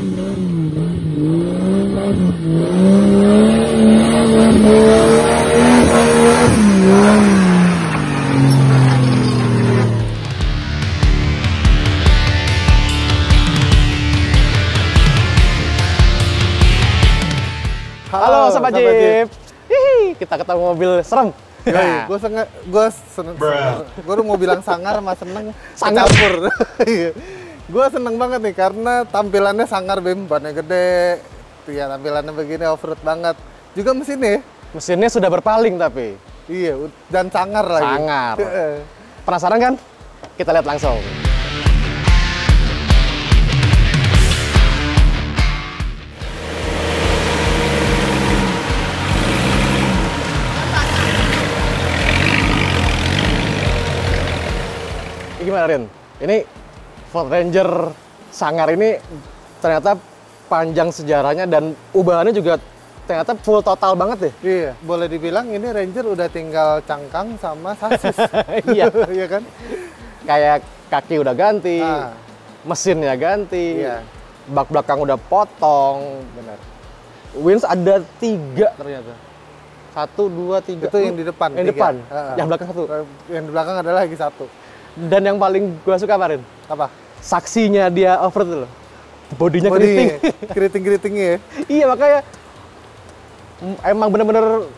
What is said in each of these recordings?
Halo Sobat Jeep. Hihi, kita ketemu mobil serem. Nah. Gue udah mau bilang sangar sama seneng Sangar. campur. Gue seneng banget nih karena tampilannya sangar, Bim, bannya gede. Ya tampilannya begini off-road banget. Juga mesinnya. Mesinnya sudah berpaling tapi. Iya, dan sangar lagi. Sangar. Penasaran kan? Kita lihat langsung. Gimana Rin? Ini Ford Ranger sangar ini ternyata panjang sejarahnya dan ubahannya juga ternyata full total banget deh. Iya, boleh dibilang ini Ranger udah tinggal cangkang sama sasis. Iya. Iya kan? Kayak kaki udah ganti, mesinnya ganti, bak belakang udah potong. Benar. Wheels ada 3 ternyata. 1, 2, 3. Itu yang di depan. Yang 3. depan. Yang belakang 1. Yang di belakang ada lagi 1. Dan yang paling gua suka Marin, Apa? saksinya dia off-road tuh loh. Bodinya keriting. Keriting-keritingnya ya? Iya, makanya emang bener-bener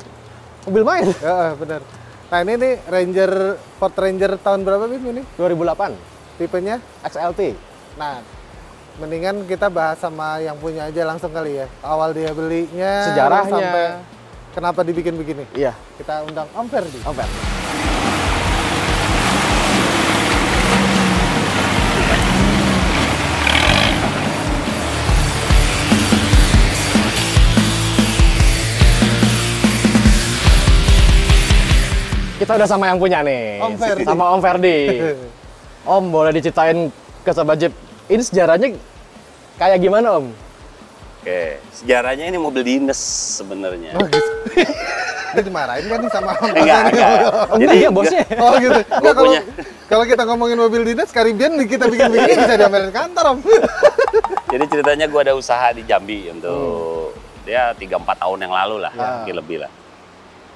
mobil main. Ya, bener. Nah ini nih Ford Ranger tahun berapa, Bim, ini? 2008. Tipenya? XLT. Nah, mendingan kita bahas sama yang punya aja langsung kali ya. Awal dia belinya, sejarahnya, sampai kenapa dibikin begini. Iya. Kita undang Om Ferdi. Om Ferdi. Kita udah sama yang punya nih, Om Ferdi. sama Om Ferdi. Om, boleh diceritain ke Sobat Jeep, ini sejarahnya kayak gimana Om? Oke, sejarahnya ini mobil dinas sebenarnya. Oh gitu. Dia dimarahin kan nih sama Om? Enggak. Jadi ya bosnya. Oh gitu. Enggak, punya. kalau kita ngomongin mobil dinas, Caribbean kita bikin-bikin bisa diomelin kantor, Om. Jadi ceritanya gue ada usaha di Jambi untuk dia 3-4 tahun yang lalu lah, mungkin lebih lah.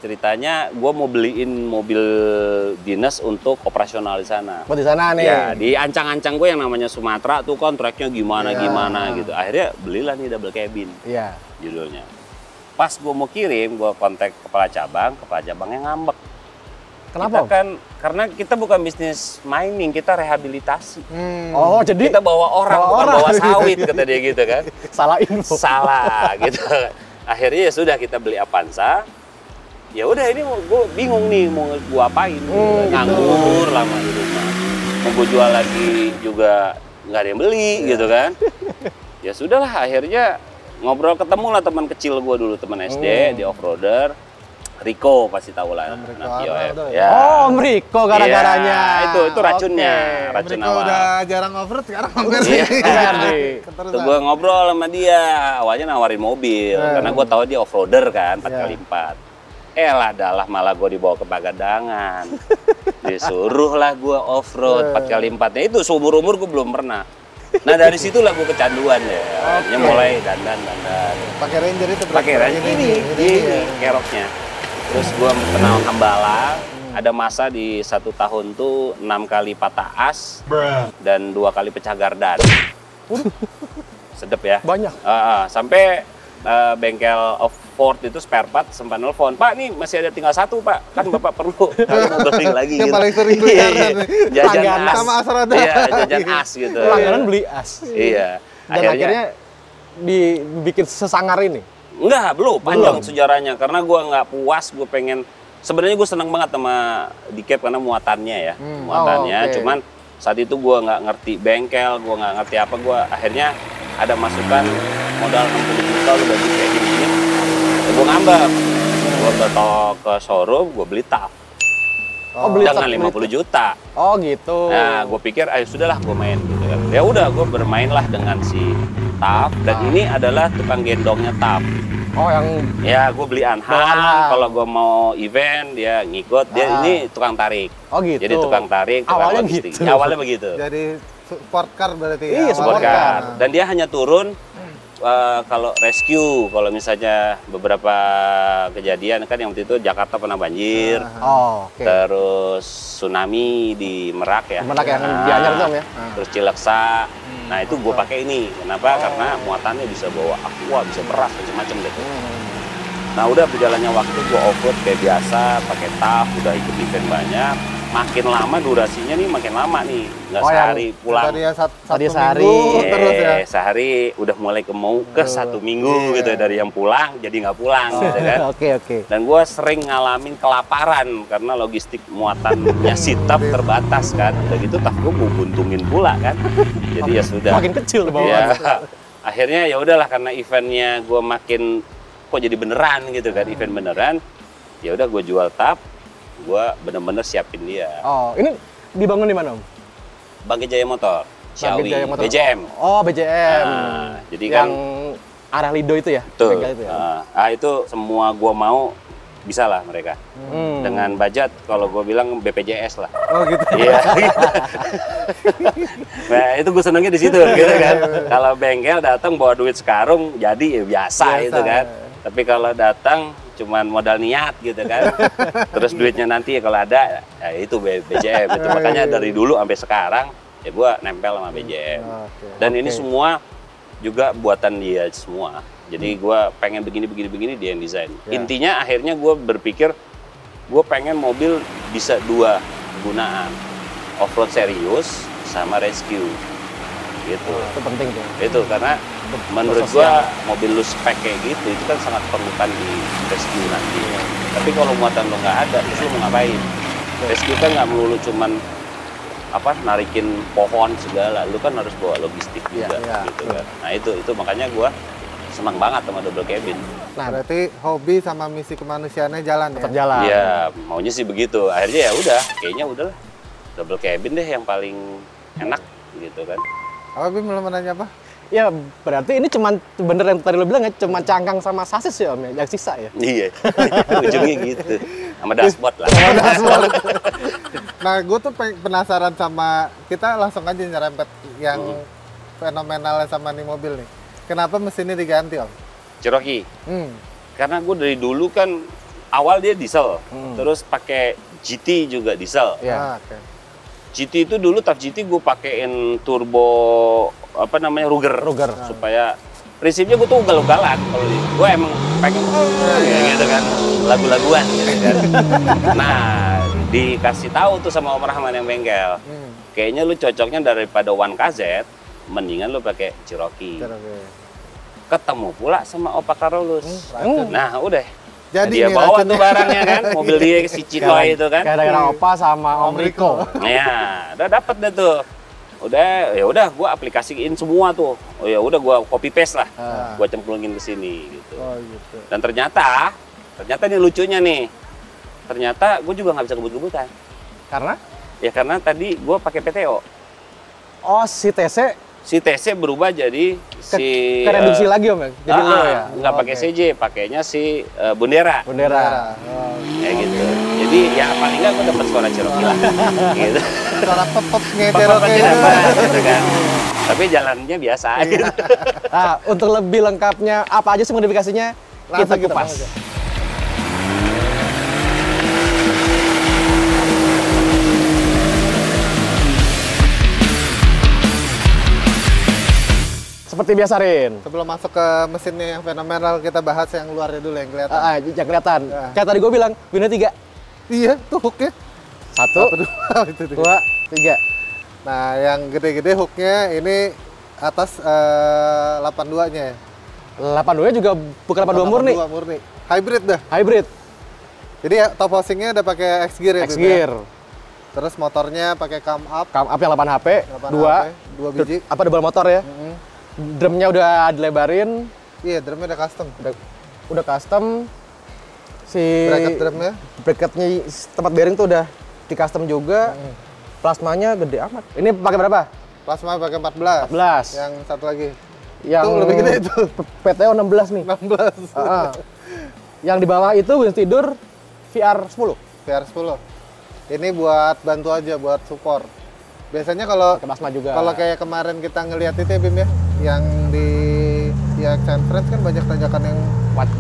Ceritanya gue mau beliin mobil dinas untuk operasional di sana. Buat di sana nih. Ya, di ancang-ancang gue yang namanya Sumatera tuh kan tracknya gimana gitu. Akhirnya belilah nih double cabin. Iya. Judulnya. Pas gue mau kirim, gue kontak kepala cabangnya ngambek. Kenapa? Kita kan karena kita bukan bisnis mining, kita rehabilitasi. Oh, jadi Kita bawa orang, bukan bawa sawit, kata dia gitu kan. salah info. Salah gitu. Akhirnya ya sudah kita beli Avanza. Ya udah ini gue bingung nih mau gue apain. Nganggur lama di rumah. Mau gue jual lagi juga nggak ada yang beli gitu kan. Ya sudahlah akhirnya ngobrol ketemu lah teman kecil gue dulu, teman SD di off-roader. Rico pasti tahu lah, anak POF. Ya. Oh, Om Rico gara-garanya. Ya, itu racunnya, racun Mereka awal. udah jarang off-road, sekarang hampir Iya. Keterusan. Tuh gue ngobrol sama dia, awalnya nawarin mobil, karena gue tahu dia off-roader kan, 4x4. Lah dalah malah gue dibawa ke Pagadangan. Disuruh lah gue off-road 4x4-nya itu seumur-umur gue belum pernah. Nah dari situlah gue kecanduan ya. Akhirnya mulai dandan. Pakai Ranger itu Pakai Ranger ini keroknya. Terus gue kenal Hambalang. Ada masa di 1 tahun tuh 6 kali patah as dan 2 kali pecah gardan. Sedep ya. Banyak. Sampai bengkel off Ford itu spare part sempat nelfon, Pak nih masih ada tinggal 1 Pak, kan Bapak perlu mau beli lagi yang gitu. paling sering beli Jajan as. sama Asrada. Iya, jajan as gitu. Langganan beli as. Iya. Dan akhirnya dibikin sesangar ini. Enggak, belum panjang sejarahnya karena gua nggak puas, gue pengen sebenarnya gue seneng banget sama Dicap karena muatannya ya. Cuman saat itu gua nggak ngerti bengkel, gua nggak ngerti apa, gua akhirnya ada masukan modal 60 juta lu bagi kayak gini. Gue ngambek, gue ke showroom, gue beli TAF. Beli dengan 50 juta. Oh gitu. Nah, gue pikir, ayo sudahlah gue main gitu kan. Ya udah, gue bermainlah dengan si TAF. Dan ini adalah tukang gendongnya TAF. Oh yang. Ya, gue beli Anhang. Kalau gue mau event, dia ngikut. Dia ini tukang tarik. Oh gitu. Jadi tukang tarik, tukang awalnya logistik. gitu. Awalnya begitu. Jadi sport car berarti ya. Iya, Sport car. Dan dia hanya turun kalau rescue, kalau misalnya beberapa kejadian kan yang waktu itu Jakarta pernah banjir, Oh, oke. terus tsunami di Merak ya. Merak yang Nah, di Anyar tuh, Om, ya? Terus Cileksa. Nah itu gue pakai ini. Kenapa? Karena muatannya bisa bawa aqua, bisa beras, macam-macam deh. Nah udah berjalannya waktu gue offroad kayak biasa, pakai TAF, udah ikut event banyak. Makin lama durasinya nih makin lama nih, nggak Oh, sehari pulang. Tadi ya satu Tadi minggu sehari. terus ya. Sehari udah mulai mau ke 1 minggu gitu ya, dari yang pulang jadi nggak pulang gitu kan. Oke. Dan gue sering ngalamin kelaparan karena logistik muatannya si TAF terbatas kan. Udah gitu TAF gue mau buntungin pula kan. Jadi ya sudah. Makin kecil tuh Ya, bawaan. akhirnya ya udahlah karena eventnya gue makin kok jadi beneran gitu kan, event beneran. Ya udah gue jual TAF, gue bener-bener siapin dia. Oh, ini dibangun di mana, Om? Bangkai Jaya Motor, Bangkai Xiaomi, Jaya Motor. BJM. Oh, BJM. Nah, jadi yang kan arah Lido itu ya? tuh, Bengkel itu ya? itu semua gue mau bisa lah mereka. Dengan budget kalau gue bilang BPJS lah. Oh gitu. Iya. Nah itu gue senengnya di situ gitu kan. Kalau bengkel datang bawa duit sekarung jadi ya biasa itu kan. Tapi kalau datang cuman modal niat gitu kan. Terus duitnya nanti ya kalau ada ya itu BJM itu. Makanya dari dulu sampai sekarang ya gue nempel sama BJM. Dan ini semua juga buatan dia semua. Jadi gue pengen begini dia yang desain. Intinya akhirnya gue berpikir gue pengen mobil bisa dua gunaan, off-road serius sama rescue gitu. Itu penting tuh. Itu karena menurut gue mobil lu spek kayak gitu itu kan sangat perlukan di rescue nanti. Tapi kalau muatan lu nggak ada, terus lu mau ngapain? Rescue kan nggak melulu cuman apa narikin pohon segala, lu kan harus bawa logistik juga gitu kan. Nah itu makanya gue senang banget sama double cabin. Nah, berarti hobi sama misi kemanusiaannya jalan ya? Tetap jalan. Iya, maunya sih begitu. Akhirnya ya udah, kayaknya udahlah double cabin deh yang paling enak gitu kan. Apa Bim, belum nanya apa? Ya, berarti ini cuman bener yang tadi lo bilang ya, cuma cangkang sama sasis ya, Om, ya? Yang sisa ya? Iya, ujungnya gitu. Sama dashboard lah. Nah, gue tuh penasaran sama, kita langsung aja nyerempet yang fenomenalnya sama nih mobil nih. Kenapa mesinnya diganti, Om? Cherokee. Karena gue dari dulu kan awal dia diesel, terus pakai GT juga diesel. Iya. Oke. GT itu dulu TAF GT gue pakein turbo apa namanya Ruger supaya prinsipnya gue tuh ugal-ugalan. Kalau gue emang pengen gitu kan lagu-laguan gitu kan. Nah dikasih tahu tuh sama Om Rahman yang bengkel, kayaknya lu cocoknya daripada 1KZ, mendingan lu pakai Cherokee. Ketemu pula sama Opa Carolus. Nah udah. Jadi dia nih bawa racunnya. tuh barangnya kan, mobil dia si Citoy itu kan. Gara-gara Opa sama Om Riko. Ya, udah dapet deh tuh. Udah, ya udah gua aplikasiin semua tuh. Oh ya udah gua copy paste lah. Gua cemplungin ke sini gitu. Oh gitu. Dan ternyata ini lucunya nih. Ternyata gue juga nggak bisa kebut-kebutan. Karena? Ya karena tadi gua pakai PTO. Oh, si TC Si TC berubah jadi si kereduksi lagi, Om, ya? Jadi lo ya? nggak pakai CJ, pakainya si Bundera. Bendera. Kayak gitu. Jadi ya paling nggak gue dapet suara Cherokee lah. Gitu. Suara pepetnya Papa Cherokee tidak itu. apa, gitu kan. Tapi jalannya biasa gitu. Nah, untuk lebih lengkapnya, apa aja sih modifikasinya? Langsung Kita kita kupas. bahas aja. Seperti biasa, Rin. Sebelum masuk ke mesinnya yang fenomenal, kita bahas yang luarnya dulu yang kelihatan. Yang kelihatan. Ya. Kayak tadi gue bilang, Bina 3. Iya, tuh hooknya. 1, Itu dia. 2, 3. Nah, yang gede-gede hooknya ini atas 82-nya ya. 82 juga bukan 82 murni. 82 murni. Hybrid dah. Hybrid. Jadi ya, top housingnya udah pakai X-Gear ya. Bim, ya? X-Gear. Terus motornya pakai cam up. Cam up yang 8 HP. 2 biji. Apa double motor ya. Drumnya udah dilebarin. Iya, drumnya udah custom. Udah custom. Si Bracket drumnya. bracketnya tempat bearing tuh udah di custom juga. Plasmanya gede amat. Ini pakai berapa? Plasma pakai 14. 14. Yang satu lagi. Yang Tuh, lebih gede itu. PTO 16 nih. 16. Yang di bawah itu Wheels tidur VR 10. VR 10. Ini buat bantu aja, buat support. Biasanya kalau Pakai plasma juga. kayak kemarin kita ngelihat itu ya Bim ya, yang di kayak Accent Friends kan banyak tanjakan yang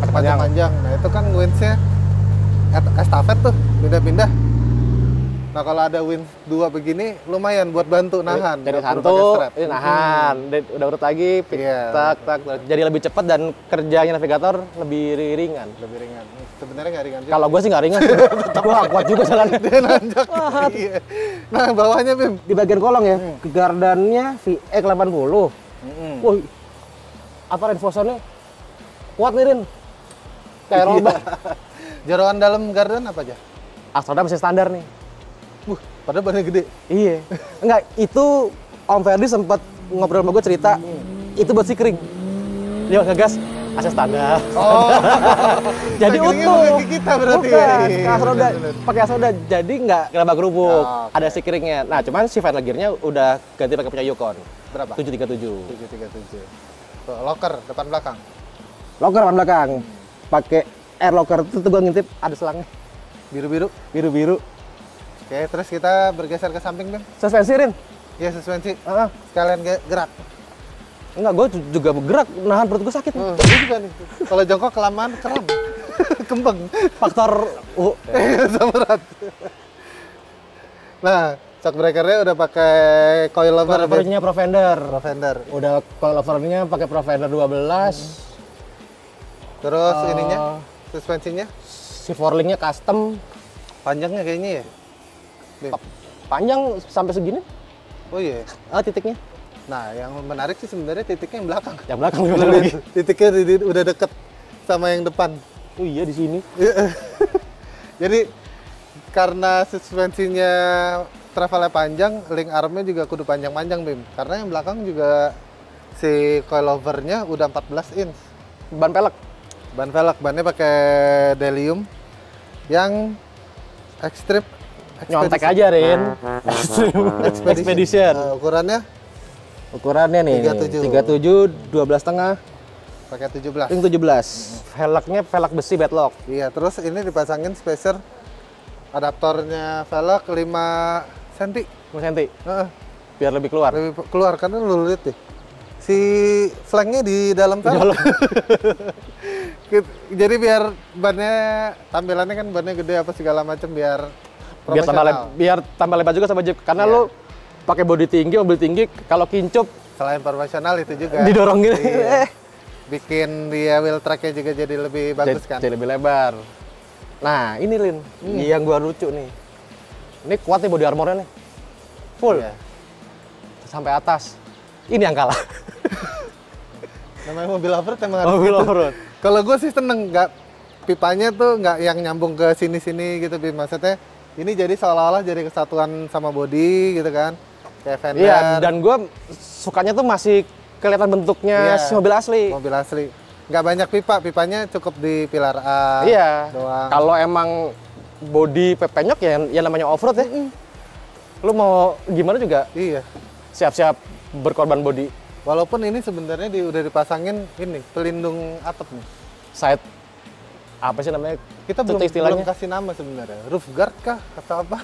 Panjang. panjang. Nah itu kan windsnya estafet tuh, pindah-pindah. Nah kalau ada winch 2 begini lumayan buat bantu nahan. Jadi nggak perlu pakai satu, strap. ini nahan, udah urut lagi, Iya. tak. Jadi lebih cepat dan kerjanya navigator lebih ringan. Lebih ringan. Sebenarnya nggak ringan juga. Kalau gue sih nggak ringan, gue kuat juga jalannya. Dia nanjak. Iya. Nah bawahnya Bim. Di bagian kolong ya, gardannya VX 80. Wih, apa reinforcernya kuat nih Rin, kayak roba. Jeroan dalam garden apa aja? Astroda masih standar nih. Padahal bannya gede. Iya. Enggak, itu Om Ferdi sempat ngobrol sama gue cerita, itu buat sikring. Dia ngegas AC standar. Oh. Jadi Sikringnya utuh. bukan ke kita berarti ya? Bukan, Iya, Astroda, bener-bener. pakai Astroda. Jadi nggak gelabah kerupuk. Oh, oke. Ada sikringnya. Nah, cuman si final gearnya udah ganti pakai punya Yukon. Berapa? 737. 737. Tuh, locker depan belakang. Locker depan belakang. Pakai air locker itu tuh gue ngintip ada selangnya. Biru-biru. Biru-biru. Oke, terus kita bergeser ke samping Bim. Suspensi Rin. Ya suspensi. Heeh. Sekalian gerak. Enggak, gue juga bergerak, nahan perut gue sakit. Gue juga nih. Kalau jongkok kelamaan kram. Kembang. Faktor Sama berat. Nah, shock breakernya udah pakai coilover. coilovernya Profender. Profender. Udah coilovernya pakai Profender 12. Terus ininya, suspensinya Si forlingnya custom, panjangnya kayaknya ya. Bim. panjang sampai segini. Oh iya. Titiknya. Nah, yang menarik sih sebenarnya titiknya yang belakang. Yang belakang lebih lagi. Titiknya udah deket sama yang depan. Oh iya di sini. Jadi karena suspensinya travelnya panjang, link armnya juga kudu panjang-panjang Bim. Karena yang belakang juga si coilovernya udah 14 inch. Ban pelek. Ban velg, bannya pakai Delium yang ekstrim. Nyontek aja Rin. Expedition. Nah, ukurannya Ukurannya nih 37 12,5 pakai 17. ring 17. Velgnya velg besi bedlock. Iya, terus ini dipasangin spacer adaptornya velg 5 cm. 5 cm. Biar lebih keluar. Lebih keluar karena lu lihat deh. Si flanknya di dalam Di dalam. Jadi biar bannya tampilannya kan bannya gede apa segala macam biar profesional. biar tambah lebar juga sama Jeep karena Iya. lu pakai bodi tinggi, mobil tinggi, kalau kincup Selain profesional itu juga didorong gini. Iya. Bikin dia wheel tracknya juga jadi lebih bagus kan. Jadi lebih lebar. Nah, ini Lin, yang gua lucu nih. Ini kuat nih body armornya nih. Full. Iya. Sampai atas. Ini yang kalah. Namanya mobil off-road emang harus Mobil gitu. off-road. Kalau gue sih seneng, nggak pipanya tuh nggak yang nyambung ke sini-sini gitu, Bim. Maksudnya ini jadi seolah-olah jadi kesatuan sama body gitu kan, kayak fender. Iya, dan gua sukanya tuh masih kelihatan bentuknya Iya. si mobil asli. Mobil asli. Nggak banyak pipa, pipanya cukup di pilar A Iya. doang. Kalau emang body pepenyok ya namanya off-road ya. Lu mau gimana juga Iya. siap-siap berkorban body. Walaupun ini sebenarnya udah dipasangin ini pelindung atap nih. Side apa sih namanya? Kita Itu belum istilahnya. kasih nama sebenarnya. Roof guard kah atau apa?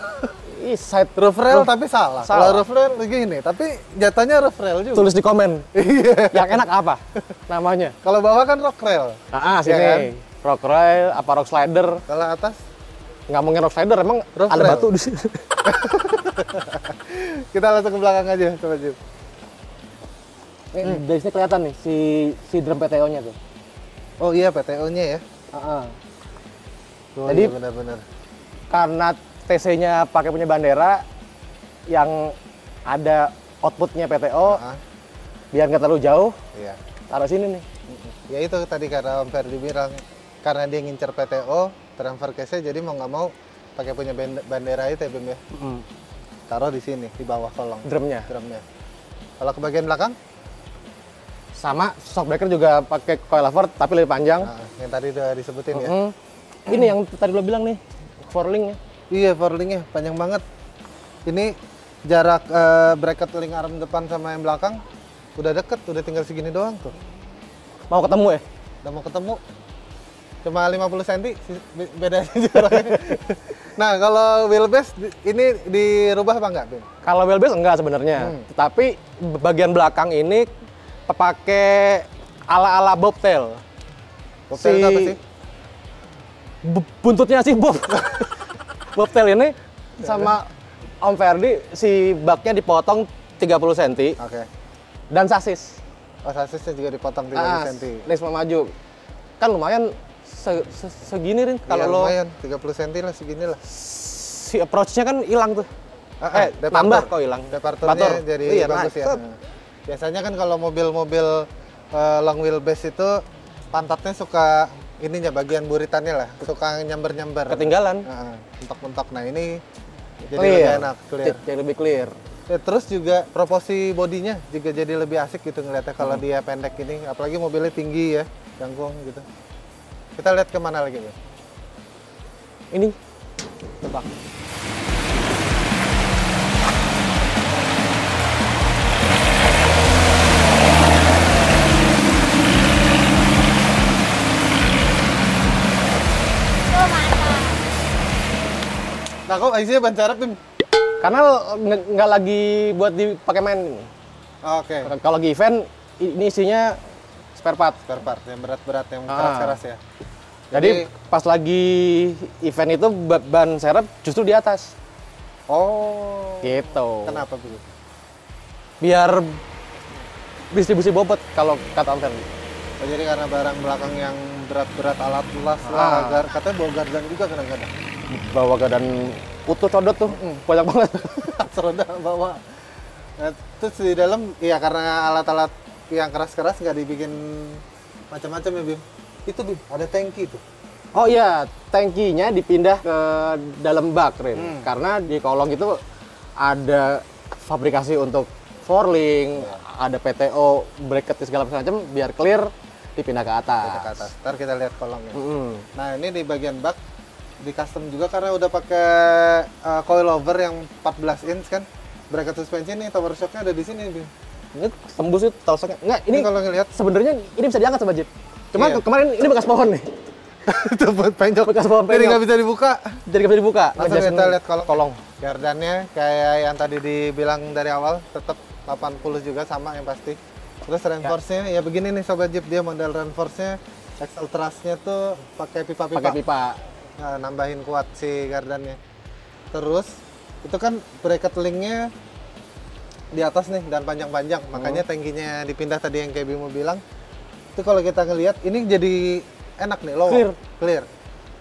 Ih, side Roof rail tapi salah. Salah. Kalau roof rail gini, tapi jatuhnya roof rail juga. Tulis di komen. Iya. Yang enak apa namanya? Kalau bawah kan rock rail. Sini. Iya kan? Rock rail, apa rock slider? Kalau atas Nggak mungkin rock slider, emang Rock ada rail. batu di sini. kita langsung ke belakang aja, coba Jim. Dari sini kelihatan nih si drum PTO-nya tuh. Oh iya PTO-nya ya. Oh, Jadi- iya, benar-benar. Karena TC-nya pakai punya bandera yang ada outputnya PTO, Ah, biar nggak terlalu jauh, iya. taruh sini nih. Ya itu tadi karena Om Ferdi bilang karena dia ngincer PTO, transfer case-nya jadi mau nggak mau pakai punya bandera itu ya Bim ya. Taruh di sini di bawah kolong Drumnya. drumnya. Kalau ke bagian belakang, Sama shockbreaker juga pakai coilover tapi lebih panjang. nah, yang tadi udah disebutin ya. Ini yang tadi lo bilang nih, forlingnya. Iya, forlingnya panjang banget. Ini jarak bracket link arm depan sama yang belakang udah deket, udah tinggal segini doang tuh. Mau ketemu ya? Udah mau ketemu. Cuma 50 cm bedanya jaraknya. Nah, kalau wheelbase ini dirubah apa enggak, Bim? Kalau wheelbase enggak sebenarnya. Tetapi bagian belakang ini pakai ala-ala bobtail. Bobtail itu apa sih? Buntutnya si Bob. Bobtail ini sama Om Ferdi, si baknya dipotong 30 cm Oke. dan sasis. Oh, sasisnya juga dipotong 30 cm. Risma maju. Kan lumayan segini Rin. Kalau Iya, lo lumayan 30 cm lah segini lah. si approach-nya kan hilang tuh. Departure. Nambah kok hilang. Departurnya jadi Iya, bagus naik. ya. Biasanya kan kalau mobil-mobil long wheelbase itu pantatnya suka ininya bagian buritannya lah, suka nyamber-nyamber. Ketinggalan. Mentok-mentok. Nah, ini jadi Clear. lebih enak, clear. Jadi lebih clear. Ya, terus juga proporsi bodinya juga jadi lebih asik gitu ngeliatnya kalau dia pendek ini, apalagi mobilnya tinggi ya, jangkung gitu. Kita lihat kemana lagi, Bang? Ini tebak. Nah, kok isinya ban serep, Bim? Karena nggak lagi buat dipakai main. Oke. Kalau lagi event ini isinya spare part. Spare part yang berat-berat, yang keras-keras ya. Jadi pas lagi event itu ban serep justru di atas. Oh. Gitu. Kenapa begitu? Biar distribusi bobot kalau kata Om Ferdi. Oh, jadi karena barang belakang yang berat-berat alat las lah, katanya bawa gardan juga kadang-kadang. Bawa gadan utuh codot tuh, banyak banget. Seroda bawa. Nah, terus di dalam, iya karena alat-alat yang keras-keras nggak dibikin macam-macam ya, Bim. Itu, Bim, ada tangki tuh. Oh iya, tangkinya dipindah ke dalam bak, Rin. Karena di kolong itu ada fabrikasi untuk forling, ada PTO, bracket segala macam, biar clear dipindah ke atas. Kita ke atas. Ntar kita lihat kolongnya. Mm-mm. Nah, ini di bagian bak di custom juga karena udah pakai coilover yang 14 inch kan. Bracket suspensi nih, tower shocknya ada di sini, Bim. Ini tembus itu talsoknya. Enggak, Ini ini kalau ngelihat sebenarnya ini bisa diangkat sama Jeep. Cuma Iya. kemarin ini bekas pohon nih. itu buat penyok. Bekas pohon Jadi penyok. nggak bisa dibuka. Jadi nggak bisa dibuka. Langsung Ngejelasin kita lihat kolong. Gardannya kayak yang tadi dibilang dari awal, tetap 80 juga sama yang pasti. Terus reinforce-nya ya begini nih Sobat Jeep, dia model reinforce-nya axle truss-nya tuh pakai pipa-pipa. Pakai pipa. Nah, nambahin kuat si gardannya. Terus itu kan bracket link-nya di atas nih dan panjang-panjang, makanya tangkinya dipindah tadi yang kayak Bimo bilang. Itu kalau kita ngelihat ini jadi enak nih, low clear.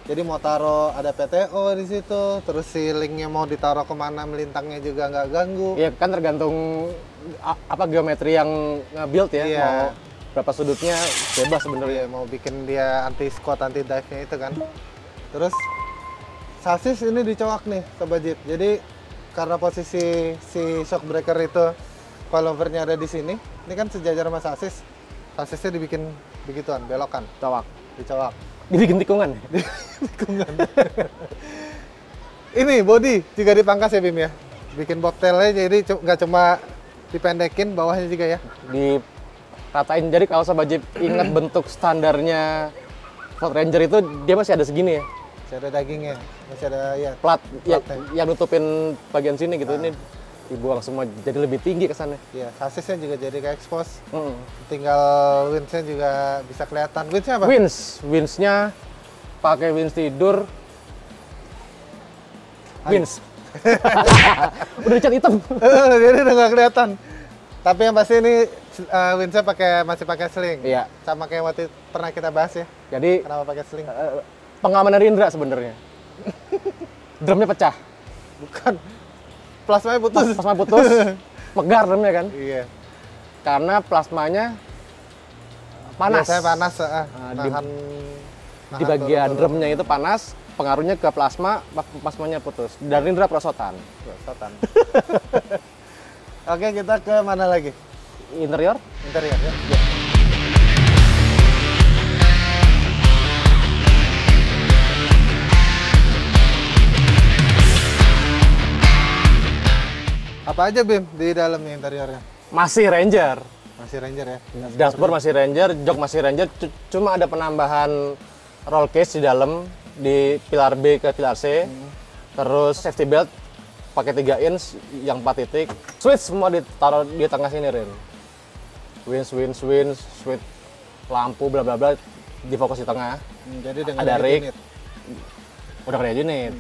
Jadi mau taruh ada PTO di situ, terus si linknya mau ditaruh kemana melintangnya juga nggak ganggu. Iya kan tergantung apa geometri yang nge-build ya. Iya. Mau berapa sudutnya bebas sebenarnya. Iya, mau bikin dia anti squat, anti dive-nya itu kan. Terus sasis ini dicoak nih Sobat Jeep. Jadi karena posisi si shock breaker itu coilover-nya ada di sini, ini kan sejajar sama sasis. Sasisnya dibikin begituan, belokan, Cowak. dicoak. Dibikin tikungan. Ini body juga dipangkas ya Bim ya. Bikin bobtailnya jadi nggak cuma dipendekin, bawahnya juga ya. Diratain. Jadi kalau Sobat Jeep ingat bentuk standarnya Ford Ranger itu dia masih ada segini ya. Masih ada dagingnya, masih ada ya. Plat ya, Platnya. yang nutupin bagian sini gitu. Ini dibuang semua jadi lebih tinggi kesannya. Iya, sasisnya juga jadi kayak expose. Mm. Tinggal winch-nya juga bisa kelihatan. Winch-nya apa? Winch-nya pakai winch tidur. Winch. Udah dicat hitam. Jadi udah nggak kelihatan. Tapi yang pasti ini winch-nya masih pakai sling. Iya. Sama kayak waktu pernah kita bahas ya. Jadi Kenapa pakai sling? pengamanan Rindra sebenarnya. Drumnya pecah. Bukan. Plasmanya putus. Plasma putus. Megar drumnya kan. Iya. Karena plasmanya panas. Biasanya panas. Di bagian drumnya itu panas, pengaruhnya ke plasmanya putus. Dan Rindra perosotan. Perosotan. Oke, kita ke mana lagi? Interior? Interior ya. Apa aja Bim di dalamnya interiornya? Masih Ranger. Masih Ranger ya? Dashboard masih Ranger, jok masih Ranger, cuma ada penambahan roll cage di dalam di pilar B ke pilar C. Terus safety belt pakai 3 inch yang 4 titik. Switch semua ditaruh di tengah sini, Rin. Winch, switch, lampu bla bla bla di fokus di tengah. Jadi dengan Ada rig. unit. Udah kayak unit.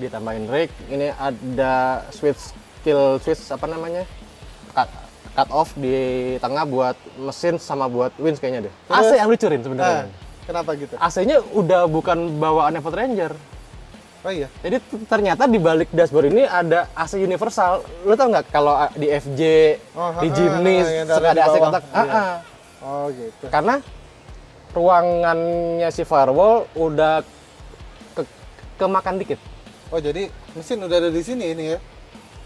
Ditambahin rig, ini ada kill switch apa namanya? Cut off di tengah buat mesin sama buat winch kayaknya deh. Terus? AC yang lucurin sebenarnya. Kenapa gitu? AC-nya udah bukan bawaan Ford Ranger. Oh iya. Jadi ternyata di balik dashboard ini ada AC universal. Lo tau nggak kalau di FJ, di Jimny yang suka ada ada di AC bawah. kotak? Iya. Oh gitu. Karena ruangannya si firewall udah kemakan dikit. Oh jadi mesin udah ada di sini ini ya?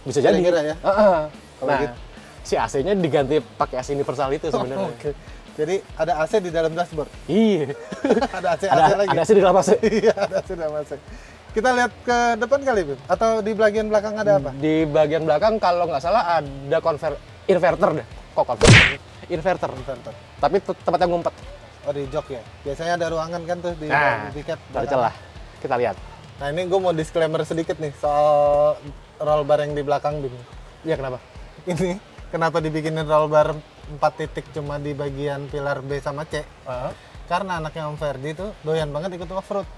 Bisa jadi. Kira-kira ya? Kalau Nah, gitu. si AC-nya diganti pakai AC universal itu sebenarnya. Oke. Jadi ada AC di dalam dashboard. Iya. Ada AC lagi. Ada AC di dalam AC. Iya, ada AC dalam AC. Kita lihat ke depan kali, Bim? Atau di bagian belakang ada apa? Di bagian belakang kalau nggak salah ada inverter deh. Kok konverter? Inverter. Inverter. Tapi tempatnya ngumpet. Oh di jok ya? Biasanya ada ruangan kan tuh di Nah, tiket. ada celah. Kita lihat. Nah ini gue mau disclaimer sedikit nih soal roll bar yang di belakang, Bim. Iya, kenapa? Ini kenapa dibikinin roll bar 4 titik cuma di bagian pilar B sama C? Karena anaknya Om Ferdi tuh doyan banget ikut off-road.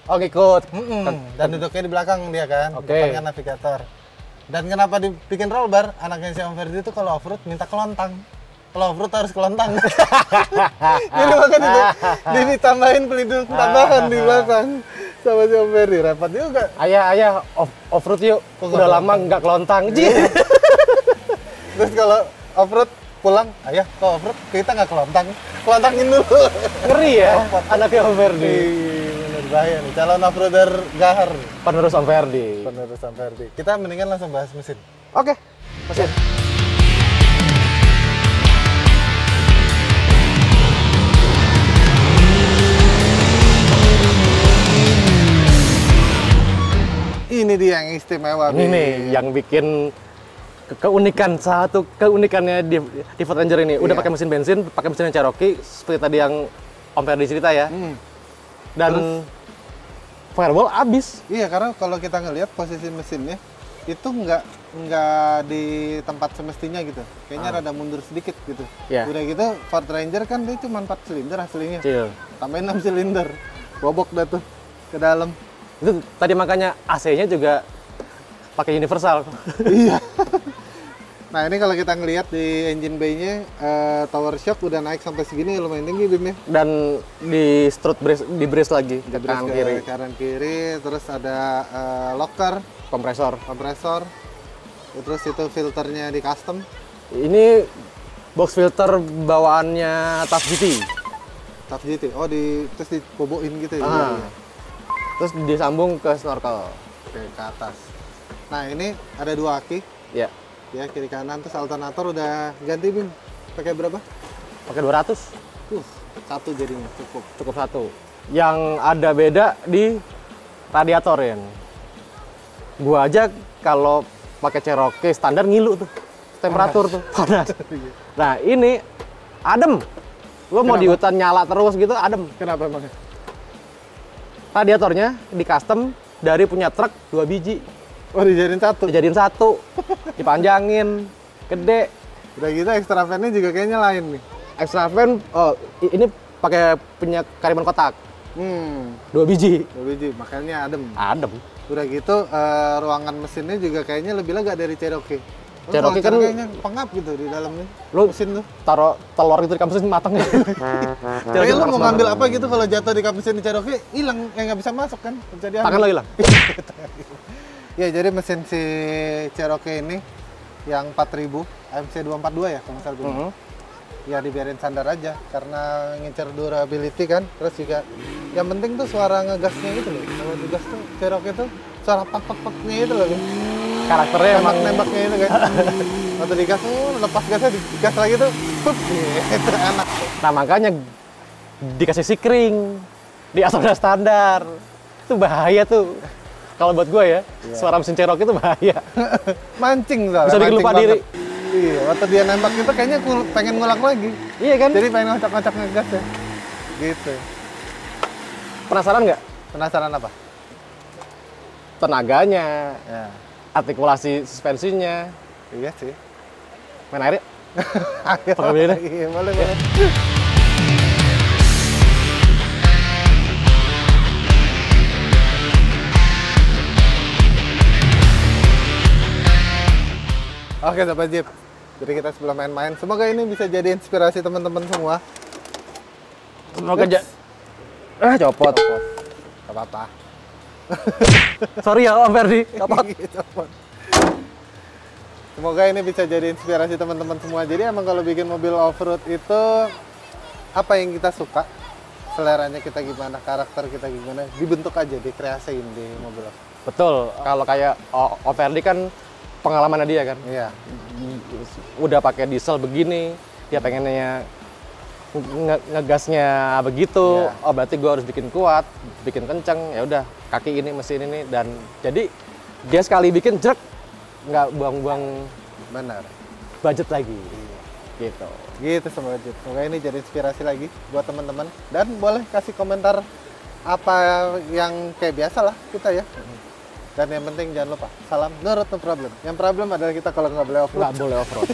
Oh, ikut. Dan duduknya di belakang dia kan, Oke. depannya navigator. Dan kenapa dibikin roll bar? Anaknya si Om Ferdi tuh kalau off-road minta kelontang. Kalau off-road harus kelontang. Jadi makanya ditambahin pelindung tambahan di belakang sama si Om Ferdi. Repot juga. Ayah, off-road yuk. Kok Udah nggak lama nggak kelontang. Terus kalau off-road pulang, ayah kalau off-road kita nggak kelontang. Kelontangin dulu. Ngeri ya, anaknya Om Ferdi. Bener bahaya nih, calon off-roader gahar. Penerus Om Ferdi. Penerus Om Ferdi. Kita mendingan langsung bahas mesin. Oke, mesin. Ini dia yang istimewa. Ini nih yang bikin keunikan, satu keunikannya di Ford Ranger ini. Udah Iya. pakai mesin bensin, pakai mesin yang Cherokee seperti tadi yang Om Ferdi cerita ya. Dan firewall abis. Iya, karena kalau kita ngelihat posisi mesinnya itu nggak di tempat semestinya gitu. Kayaknya rada mundur sedikit gitu. Iya. Udah gitu Ford Ranger kan dia cuma 4 silinder aslinya. Cil. Tambahin 6 silinder. Bobok dah tuh ke dalam. Itu tadi makanya AC-nya juga pakai universal. Iya. Nah ini kalau kita ngelihat di engine bay-nya tower shock udah naik sampai segini lumayan tinggi Bim ya. Dan di strut brace, di brace lagi ke kanan kiri. Kanan kiri, terus ada locker, Kompresor. kompresor, terus itu filternya di custom. Ini box filter bawaannya Tough GT. Tough GT. Oh terus diboboin gitu ya. Ah. Terus disambung ke snorkel. Oke, ke atas. Nah ini ada 2 aki Ya, ya, kiri kanan. Terus alternator udah ganti Bim. Pakai berapa? pakai 200. Satu jadinya cukup. Cukup satu. Yang ada beda di radiator ya. Gua aja kalau pakai Cherokee standar ngilu tuh. Temperatur tuh panas. Nah, ini adem. Lo mau Kenapa? di hutan nyala terus gitu adem. Kenapa emangnya? Radiatornya di custom dari punya truk 2 biji. Oh dijadiin satu. Dijadiin satu. Dipanjangin. Gede. Udah gitu extra fan-nya juga kayaknya lain nih. Extra fan, oh ini pakai punya kariman kotak. 2 biji. 2 biji, makanya adem. Adem. Udah gitu ruangan mesinnya juga kayaknya lebih lega dari Cherokee. Cherokee kan kayaknya pengap gitu di dalamnya. Lu Mesin tuh. taruh telur itu di kampus matang ya. Kayak lu mau ngambil apa gitu kalau jatuh di kap mesin di Cherokee hilang, nggak bisa masuk kan? Bisa diambil. Tangan lo hilang. Ya jadi mesin si Cherokee ini yang 4000 AMC 242 ya kalau nggak salah dulu. Ya dibiarin standar aja karena ngincer durability kan. Terus juga yang penting tuh suara ngegasnya gitu loh. Kalau digas tuh Cherokee tuh suara pak-pak-paknya itu loh. Karakternya emang Nembak-nembaknya itu kan. Waktu digas lepas gasnya digas lagi tuh. Pup, gitu enak. nah makanya dikasih sikring di atas standar. Itu bahaya tuh. Kalau buat gue ya, suara mesin Cherokee itu bahaya. Mancing soalnya. Bisa bikin lupa mancing diri. banget. Iya, waktu dia nembak itu kayaknya pengen ngulang lagi. Iya kan? Jadi pengen ngocak-ngocak ngegas ya. Gitu. Penasaran nggak? Penasaran apa? Tenaganya, Ya. artikulasi suspensinya. Iya sih. Main air yuk. Ayo. Pakai beli deh. Iya, boleh. Oke Sobat Jeep, jadi kita sebelum main-main, semoga ini bisa jadi inspirasi teman-teman semua. Semoga copot. Gak apa-apa. Sorry ya Om Ferdi, copot. Copot. Semoga ini bisa jadi inspirasi teman-teman semua. Jadi emang kalau bikin mobil off-road itu apa yang kita suka, seleranya kita gimana, karakter kita gimana, dibentuk aja, dikreasiin di mobil off-road. Betul, kalau kayak Om Ferdi kan pengalamannya dia kan. Iya. Udah pakai diesel begini, dia pengennya ngegasnya begitu. Iya. Oh berarti gue harus bikin kuat, bikin kenceng. Ya udah, kaki ini, mesin ini, dan jadi dia sekali bikin jrek, nggak buang-buang Benar. budget lagi. Gitu. Gitu Sobat Jeep. Semoga ini jadi inspirasi lagi buat teman-teman. Dan boleh kasih komentar apa yang kayak biasa lah kita ya. Dan yang penting jangan lupa, salam nurut no problem. Yang problem adalah kita kalau nggak boleh off-road. Nggak boleh off-road.